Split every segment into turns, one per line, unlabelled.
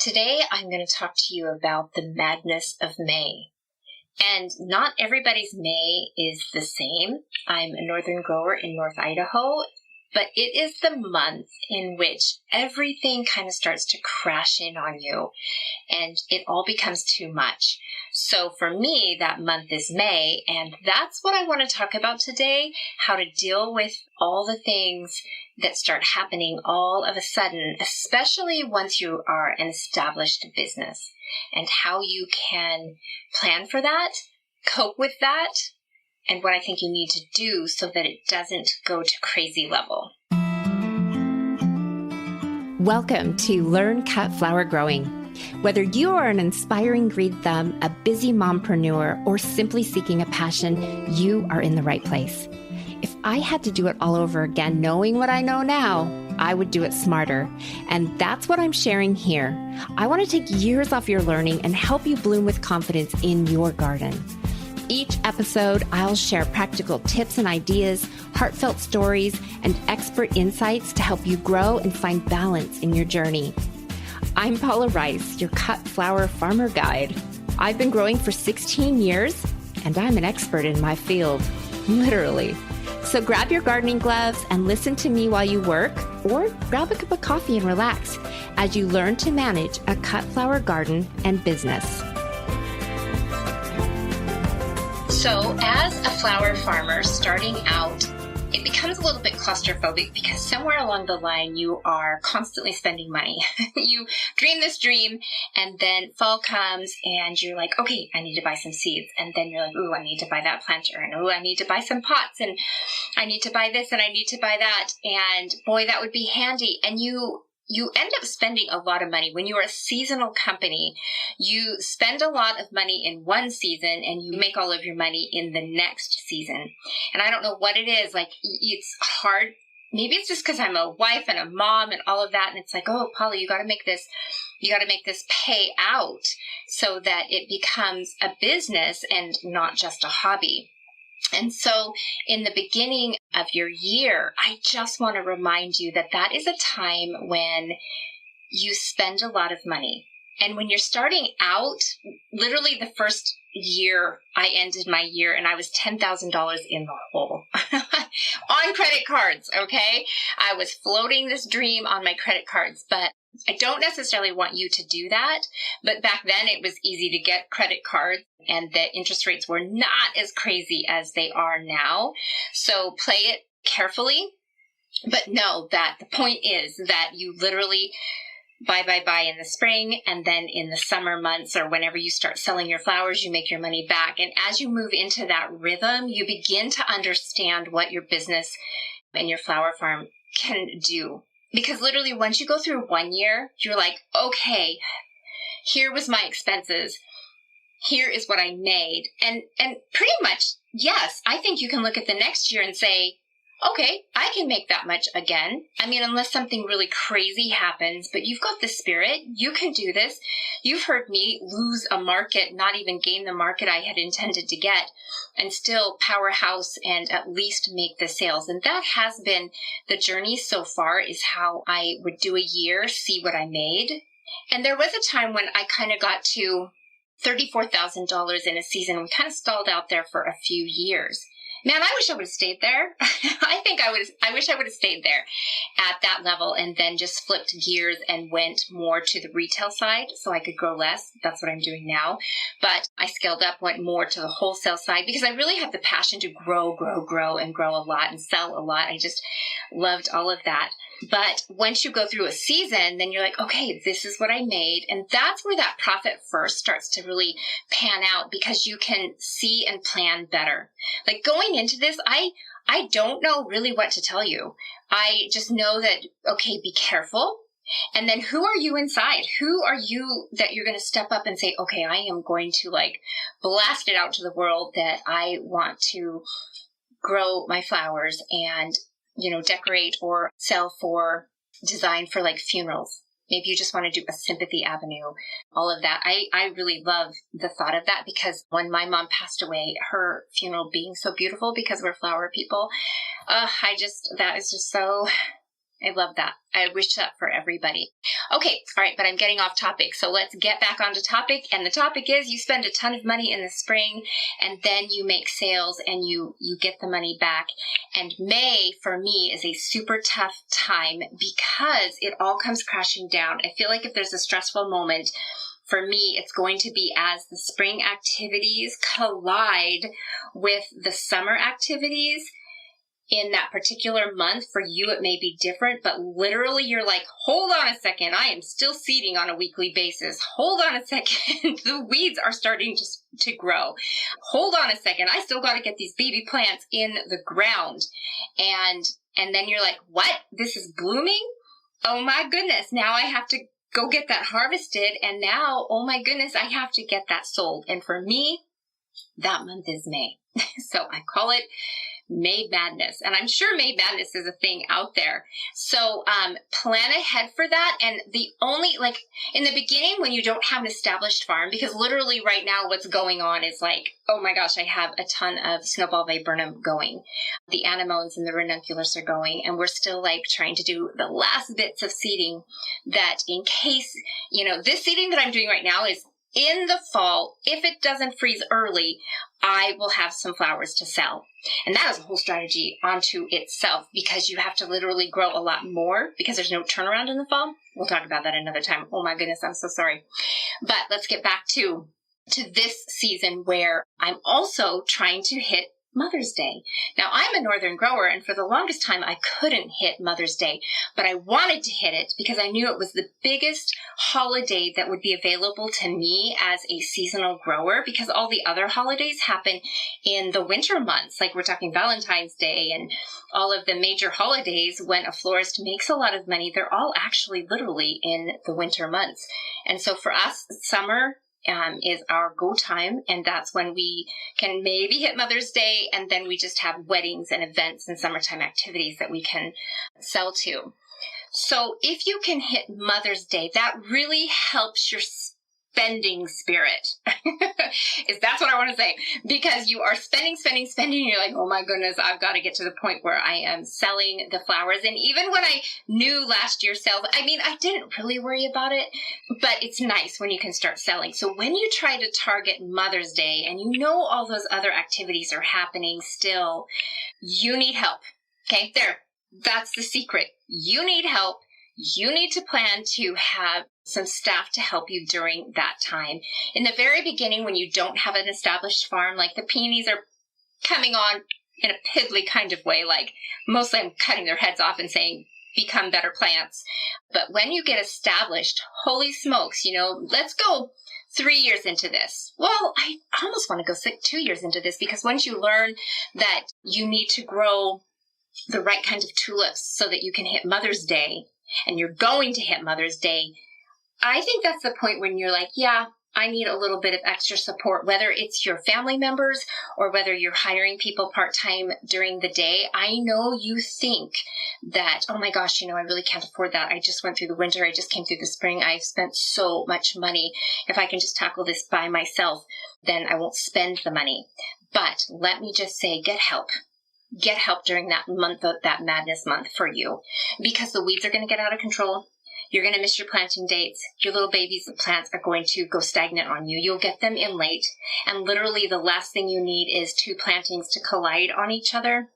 Today, I'm going to talk to you about the madness of May. And not everybody's May is the same. I'm a northern grower in North Idaho, but it is the month in which everything kind of starts to crash in on you and it all becomes too much. So for me, that month is May, and that's what I want to talk about today, how to deal with all the things that start happening all of a sudden, especially once you are an established business, and how you can plan for that, cope with that, and what I think you need to do so that it doesn't go to crazy level.
Welcome to Learn Cut Flower Growing. Whether you are an inspiring green thumb, a busy mompreneur, or simply seeking a passion, you are in the right place. If I had to do it all over again, knowing what I know now, I would do it smarter. And that's what I'm sharing here. I want to take years off your learning and help you bloom with confidence in your garden. Each episode, I'll share practical tips and ideas, heartfelt stories, and expert insights to help you grow and find balance in your journey. I'm Paula Rice, your cut flower farmer guide. I've been growing for 16 years, and I'm an expert in my field, literally. So grab your gardening gloves and listen to me while you work, or grab a cup of coffee and relax as you learn to manage a cut flower garden and business.
So as a flower farmer starting out, it becomes a little bit claustrophobic because somewhere along the line you are constantly spending money. You dream this dream and then fall comes and you're like, okay, I need to buy some seeds. And then you're like, ooh, I need to buy that planter. And ooh, I need to buy some pots. And I need to buy this and I need to buy that. And boy, that would be handy. And you end up spending a lot of money. When you're a seasonal company, you spend a lot of money in one season and you make all of your money in the next season. And I don't know what it is. Like, it's hard. Maybe it's just because I'm a wife and a mom and all of that. And it's like, oh, Paula, you got to make this pay out so that it becomes a business and not just a hobby. And so in the beginning of your year, I just want to remind you that that is a time when you spend a lot of money. And when you're starting out, literally the first year, I ended my year and I was $10,000 in the hole on credit cards, okay? I was floating this dream on my credit cards, but I don't necessarily want you to do that, but back then it was easy to get credit cards and the interest rates were not as crazy as they are now. So play it carefully, but know that the point is that you literally buy in the spring, and then in the summer months or whenever you start selling your flowers, you make your money back. And as you move into that rhythm, you begin to understand what your business and your flower farm can do. Because literally once you go through 1 year, you're like, okay, here was my expenses. Here is what I made. And pretty much, yes, I think you can look at the next year and say, okay, I can make that much again. I mean, unless something really crazy happens, but you've got the spirit. You can do this. You've heard me lose a market, not even gain the market I had intended to get, and still powerhouse and at least make the sales. And that has been the journey so far, is how I would do a year, see what I made. And there was a time when I kind of got to $34,000 in a season. We kind of stalled out there for a few years. Man, I wish I would have stayed there. I wish I would have stayed there at that level and then just flipped gears and went more to the retail side so I could grow less. That's what I'm doing now. But I scaled up, went more to the wholesale side because I really have the passion to grow and grow a lot and sell a lot. I just loved all of that. But once you go through a season, then you're like, okay, this is what I made. And that's where that profit first starts to really pan out because you can see and plan better. Like going into this, I don't know really what to tell you. I just know that, okay, be careful. And then who are you inside? Who are you that you're going to step up and say, okay, I am going to like blast it out to the world that I want to grow my flowers and decorate or sell for design for like funerals. Maybe you just want to do a sympathy avenue, all of that. I really love the thought of that because when my mom passed away, her funeral being so beautiful because we're flower people, that is just so I love that. I wish that for everybody. Okay, all right, but I'm getting off topic. So let's get back onto topic. And the topic is you spend a ton of money in the spring and then you make sales and you get the money back. And May for me is a super tough time because it all comes crashing down. I feel like if there's a stressful moment, for me, it's going to be as the spring activities collide with the summer activities. In that particular month, for you, it may be different, but literally you're like, hold on a second. I am still seeding on a weekly basis. Hold on a second. The weeds are starting to grow. Hold on a second. I still got to get these baby plants in the ground. And then you're like, what? This is blooming? Oh my goodness. Now I have to go get that harvested. And now, oh my goodness, I have to get that sold. And for me, that month is May. So I call it May Madness. And I'm sure May Madness is a thing out there. So plan ahead for that. And the only, like, in the beginning when you don't have an established farm, because literally right now what's going on is like, oh my gosh, I have a ton of snowball viburnum going. The anemones and the ranunculus are going. And we're still like trying to do the last bits of seeding that in case, this seeding that I'm doing right now is in the fall. If it doesn't freeze early, I will have some flowers to sell. And that is a whole strategy onto itself because you have to literally grow a lot more because there's no turnaround in the fall. We'll talk about that another time. Oh my goodness, I'm so sorry. But let's get back to this season where I'm also trying to hit Mother's Day. Now, I'm a northern grower, and for the longest time, I couldn't hit Mother's Day, but I wanted to hit it because I knew it was the biggest holiday that would be available to me as a seasonal grower because all the other holidays happen in the winter months. Like we're talking Valentine's Day and all of the major holidays when a florist makes a lot of money, they're all actually literally in the winter months. And so for us, summer is our go time, and that's when we can maybe hit Mother's Day, and then we just have weddings and events and summertime activities that we can sell to. So if you can hit Mother's Day, that really helps your spending spirit. That's what I want to say, because you are spending, and you're like, oh my goodness, I've got to get to the point where I am selling the flowers. And even when I knew last year's sales, I didn't really worry about it, but it's nice when you can start selling. So when you try to target Mother's Day and all those other activities are happening still, you need help. Okay, that's the secret. You need help. You need to plan to have some staff to help you during that time. In the very beginning, when you don't have an established farm, like the peonies are coming on in a piddly kind of way, like mostly I'm cutting their heads off and saying, become better plants. But when you get established, holy smokes, let's go 3 years into this. Well, I almost want to go 2 years into this because once you learn that you need to grow the right kind of tulips so that you can hit Mother's Day, and you're going to hit Mother's Day, I think that's the point when you're like, yeah, I need a little bit of extra support, whether it's your family members or whether you're hiring people part-time during the day. I know you think that, oh my gosh, I really can't afford that. I just went through the winter. I just came through the spring. I've spent so much money. If I can just tackle this by myself, then I won't spend the money. But let me just say, get help. Get help during that month, that madness month for you, because the weeds are going to get out of control. You're going to miss your planting dates. Your little babies' plants are going to go stagnant on you. You'll get them in late. And literally the last thing you need is two plantings to collide on each other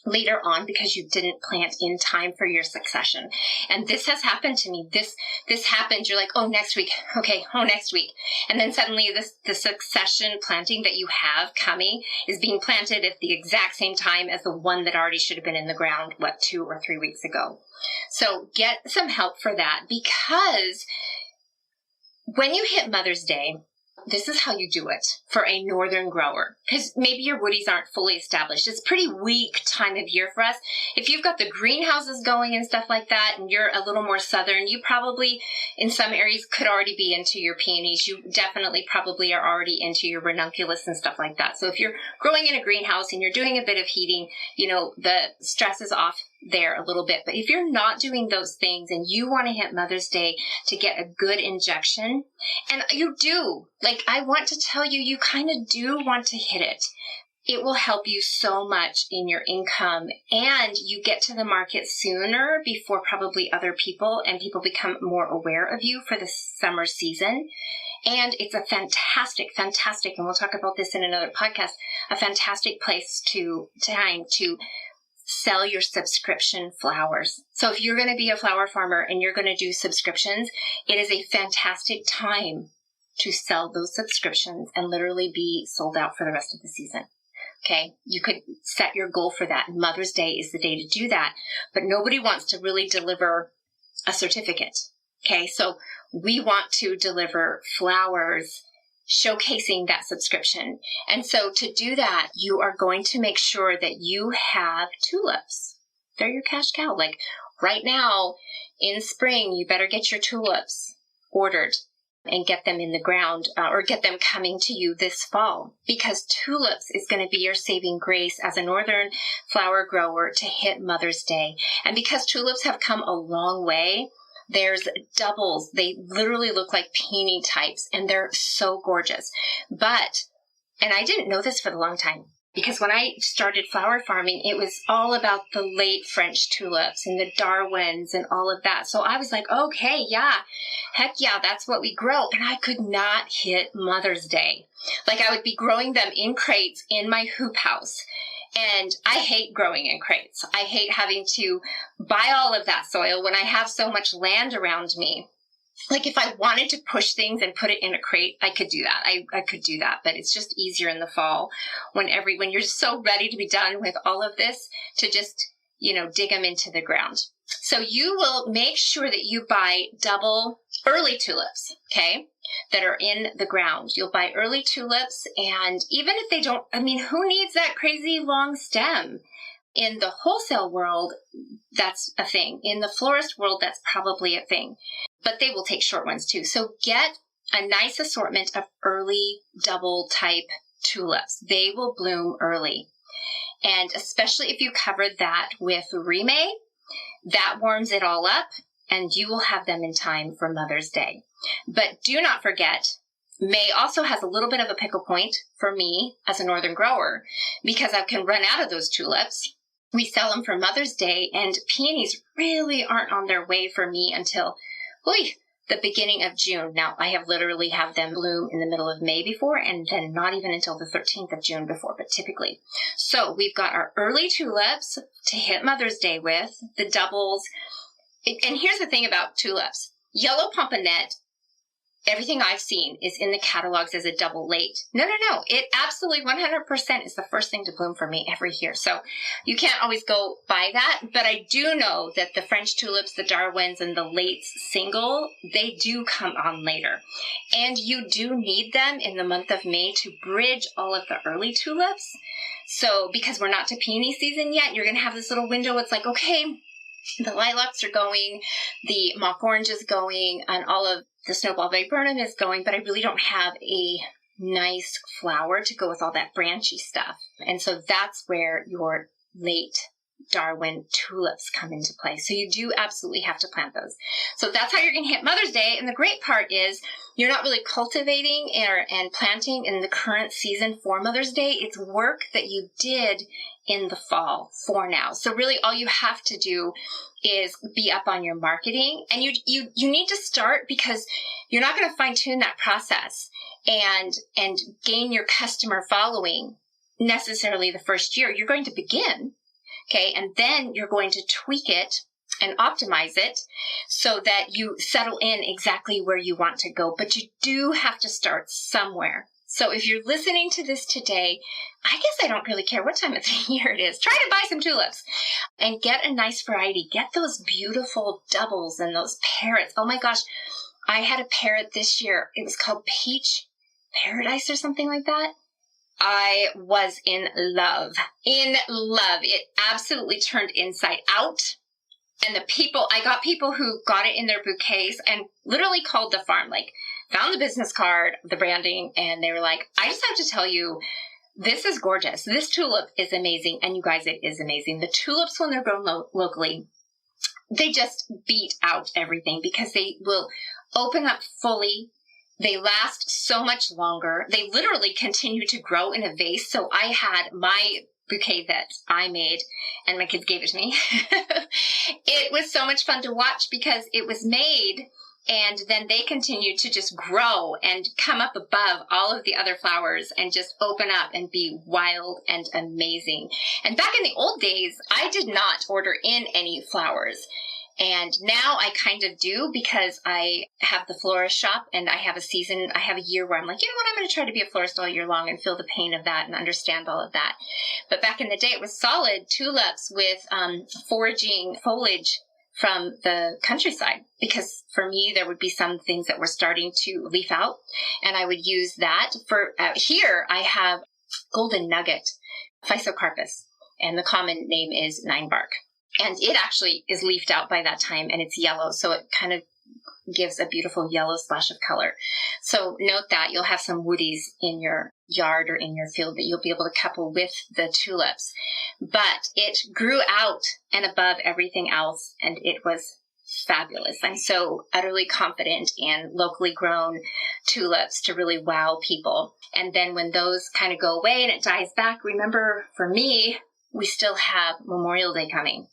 later on because you didn't plant in time for your succession. And this has happened to me. This happened. You're like, oh, next week. Okay. Oh, next week. And then suddenly the succession planting that you have coming is being planted at the exact same time as the one that already should have been in the ground, 2 or 3 weeks ago. So get some help for that, because when you hit Mother's Day, this is how you do it for a northern grower, because maybe your woodies aren't fully established. It's a pretty weak time of year for us. If you've got the greenhouses going and stuff like that, and you're a little more southern, you probably in some areas could already be into your peonies. You definitely probably are already into your ranunculus and stuff like that. So if you're growing in a greenhouse and you're doing a bit of heating, the stress is off there a little bit. But if you're not doing those things and you want to hit Mother's Day to get a good injection, and you do, I want to tell you, you kind of do want to hit it. it will help you so much in your income, and you get to the market sooner before probably other people, and people become more aware of you for the summer season. And it's a fantastic, and we'll talk about this in another podcast, a fantastic time to sell your subscription flowers. So if you're going to be a flower farmer and you're going to do subscriptions, it is a fantastic time to sell those subscriptions and literally be sold out for the rest of the season. Okay, you could set your goal for that. Mother's Day is the day to do that, but nobody wants to really deliver a certificate. Okay, so we want to deliver flowers showcasing that subscription. And so to do that, you are going to make sure that you have tulips. They're your cash cow. Like right now in spring, you better get your tulips ordered and get them in the ground or get them coming to you this fall, because tulips is going to be your saving grace as a northern flower grower to hit Mother's Day. And because tulips have come a long way, there's doubles. They literally look like peony types, and they're so gorgeous. And I didn't know this for a long time, because when I started flower farming, it was all about the late French tulips and the Darwins and all of that. So I was like, okay, yeah, heck yeah, that's what we grow. And I could not hit Mother's Day. Like I would be growing them in crates in my hoop house. And I hate growing in crates. I hate having to buy all of that soil when I have so much land around me. Like if I wanted to push things and put it in a crate, I could do that. I could do that, but it's just easier in the fall when you're so ready to be done with all of this to just, dig them into the ground. So you will make sure that you buy double early tulips, okay, that are in the ground. You'll buy early tulips, and even if they don't, who needs that crazy long stem? In the wholesale world, that's a thing. In the florist world, that's probably a thing. But they will take short ones too. So get a nice assortment of early double type tulips. They will bloom early. And especially if you covered that with Rime, that warms it all up, and you will have them in time for Mother's Day. But do not forget, May also has a little bit of a pickle point for me as a northern grower, because I can run out of those tulips. We sell them for Mother's Day, and peonies really aren't on their way for me until the beginning of June. Now, I have literally have them bloom in the middle of May before, and then not even until the 13th of June before, but typically. So we've got our early tulips to hit Mother's Day with, the doubles. And here's the thing about tulips. Yellow pomponette, everything I've seen is in the catalogs as a double late. No. It absolutely 100% is the first thing to bloom for me every year. So you can't always go by that. But I do know that the French tulips, the Darwins, and the late single, they do come on later. And you do need them in the month of May to bridge all of the early tulips. So because we're not to peony season yet, you're going to have this little window. It's like, okay, the lilacs are going, the mock orange is going, and all of the snowball viburnum is going, but I really don't have a nice flower to go with all that branchy stuff. And so that's where your late Darwin tulips come into play. So you do absolutely have to plant those. So that's how you're going to hit Mother's Day. And the great part is you're not really cultivating and planting in the current season for Mother's Day. It's work that you did in the fall for now. So really all you have to do is be up on your marketing, and you need to start, because you're not going to fine tune that process and gain your customer following necessarily the first year. You're going to begin, okay, and then you're going to tweak it and optimize it so that you settle in exactly where you want to go. But you do have to start somewhere. So if you're listening to this today, I guess I don't really care what time of the year it is. Try to buy some tulips and get a nice variety. Get those beautiful doubles and those parrots. Oh my gosh, I had a parrot this year. It was called Peach Paradise or something like that. I was in love. It absolutely turned inside out. And I got people who got it in their bouquets and literally called the farm, found the business card, the branding, and they were like, I just have to tell you, this is gorgeous. This tulip is amazing. And you guys, it is amazing. The tulips, when they're grown locally, they just beat out everything, because they will open up fully They last so much longer. They literally continue to grow in a vase. So I had my bouquet that I made and my kids gave it to me. It was so much fun to watch because it was made and then they continued to just grow and come up above all of the other flowers and just open up and be wild and amazing. And back in the old days, I did not order in any flowers. And now I kind of do because I have the florist shop and I have a year where I'm like, you know what, I'm going to try to be a florist all year long and feel the pain of that and understand all of that. But back in the day, it was solid tulips with foraging foliage from the countryside, because for me, there would be some things that were starting to leaf out and I would use that for here. I have golden nugget, physocarpus, and the common name is ninebark. And it actually is leafed out by that time and it's yellow. So it kind of gives a beautiful yellow splash of color. So note that you'll have some woodies in your yard or in your field that you'll be able to couple with the tulips. But it grew out and above everything else and it was fabulous. I'm so utterly confident in locally grown tulips to really wow people. And then when those kind of go away and it dies back, remember for me, we still have Memorial Day coming.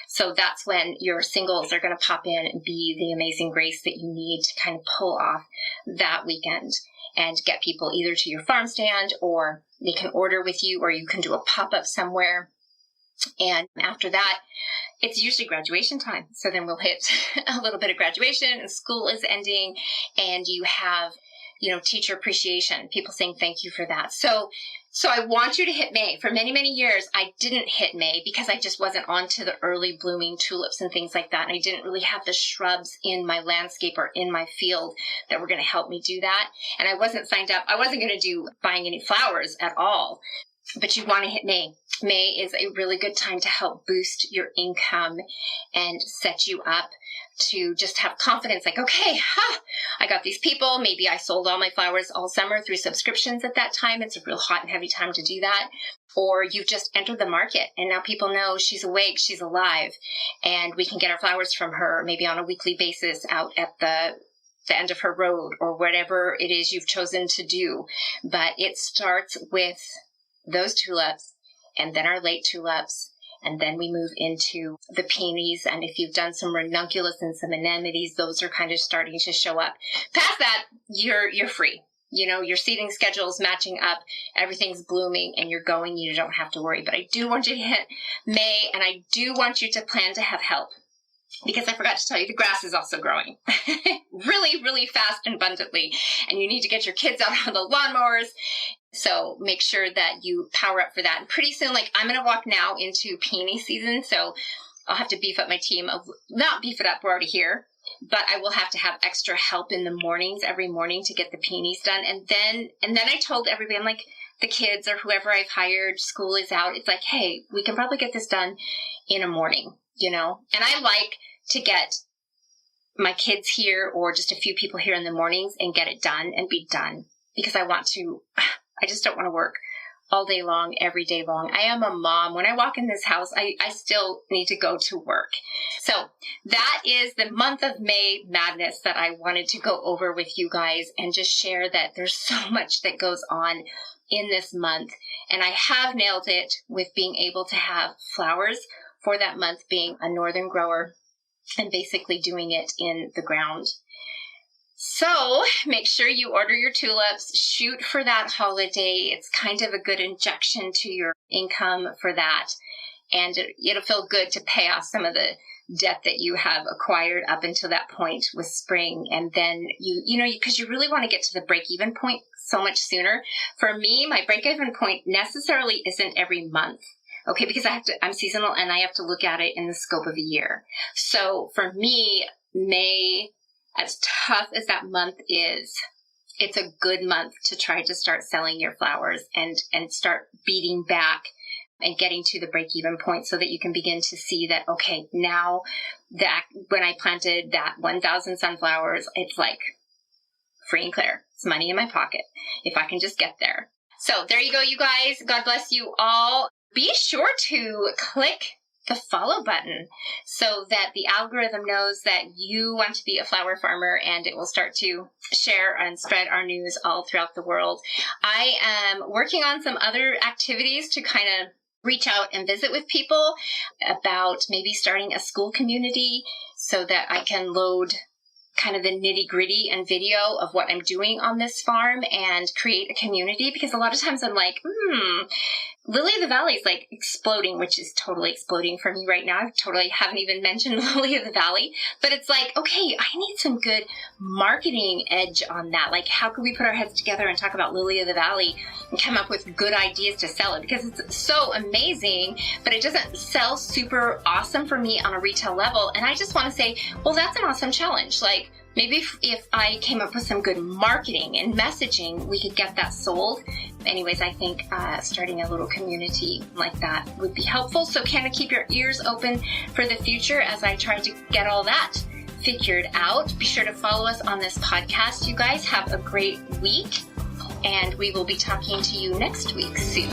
So that's when your singles are going to pop in and be the amazing grace that you need to kind of pull off that weekend and get people either to your farm stand or they can order with you or you can do a pop-up somewhere. And after that, it's usually graduation time. So then we'll hit a little bit of graduation and school is ending and you have, teacher appreciation, people saying thank you for that. So I want you to hit May. For many, many years, I didn't hit May because I just wasn't onto the early blooming tulips and things like that. And I didn't really have the shrubs in my landscape or in my field that were going to help me do that. And I wasn't signed up. I wasn't going to do buying any flowers at all. But you want to hit May. May is a really good time to help boost your income and set you up to just have confidence, like, okay, I got these people. Maybe I sold all my flowers all summer through subscriptions at that time. It's a real hot and heavy time to do that. Or you've just entered the market and now people know she's awake, she's alive, and we can get our flowers from her maybe on a weekly basis out at the end of her road or whatever it is you've chosen to do. But it starts with those tulips and then our late tulips. And then we move into the peonies. And if you've done some ranunculus and some anemones, those are kind of starting to show up. Past that, you're free. Your seeding schedule is matching up. Everything's blooming and you're going. You don't have to worry. But I do want you to hit May and I do want you to plan to have help. Because I forgot to tell you, the grass is also growing really, really fast and abundantly. And you need to get your kids out on the lawnmowers. So make sure that you power up for that. And pretty soon, I'm going to walk now into peony season. So I'll have to beef up my team not beef it up, we're already here, but I will have to have extra help in the mornings, every morning to get the peonies done. And then I told everybody, I'm like, the kids or whoever I've hired, school is out. It's like, hey, we can probably get this done in a morning, and I like to get my kids here or just a few people here in the mornings and get it done and be done because I just don't want to work all day long, every day long. I am a mom. When I walk in this house, I still need to go to work. So that is the month of May madness that I wanted to go over with you guys and just share that there's so much that goes on in this month. And I have nailed it with being able to have flowers for that month, being a northern grower and basically doing it in the ground. So make sure you order your tulips, shoot for that holiday. It's kind of a good injection to your income for that. And it'll feel good to pay off some of the debt that you have acquired up until that point with spring. And then because you really want to get to the break-even point so much sooner. For me, my break-even point necessarily isn't every month. Okay, because I'm seasonal and I have to look at it in the scope of a year. So for me, May, as tough as that month is, it's a good month to try to start selling your flowers and start beating back and getting to the break-even point so that you can begin to see that, okay, now that when I planted that 1,000 sunflowers, it's like free and clear. It's money in my pocket if I can just get there. So there you go, you guys. God bless you all. Be sure to click the follow button so that the algorithm knows that you want to be a flower farmer, and it will start to share and spread our news all throughout the world. I am working on some other activities to kind of reach out and visit with people about maybe starting a school community so that I can load kind of the nitty-gritty and video of what I'm doing on this farm and create a community, because a lot of times I'm like, Lily of the Valley is like exploding, which is totally exploding for me right now. I totally haven't even mentioned Lily of the Valley, but it's like, okay, I need some good marketing edge on that. Like, how could we put our heads together and talk about Lily of the Valley and come up with good ideas to sell it? Because it's so amazing, but it doesn't sell super awesome for me on a retail level. And I just want to say, well, that's an awesome challenge. Like, maybe if I came up with some good marketing and messaging, we could get that sold. Anyways, I think starting a little community like that would be helpful. So kind of keep your ears open for the future as I try to get all that figured out. Be sure to follow us on this podcast. You guys have a great week, and we will be talking to you next week soon.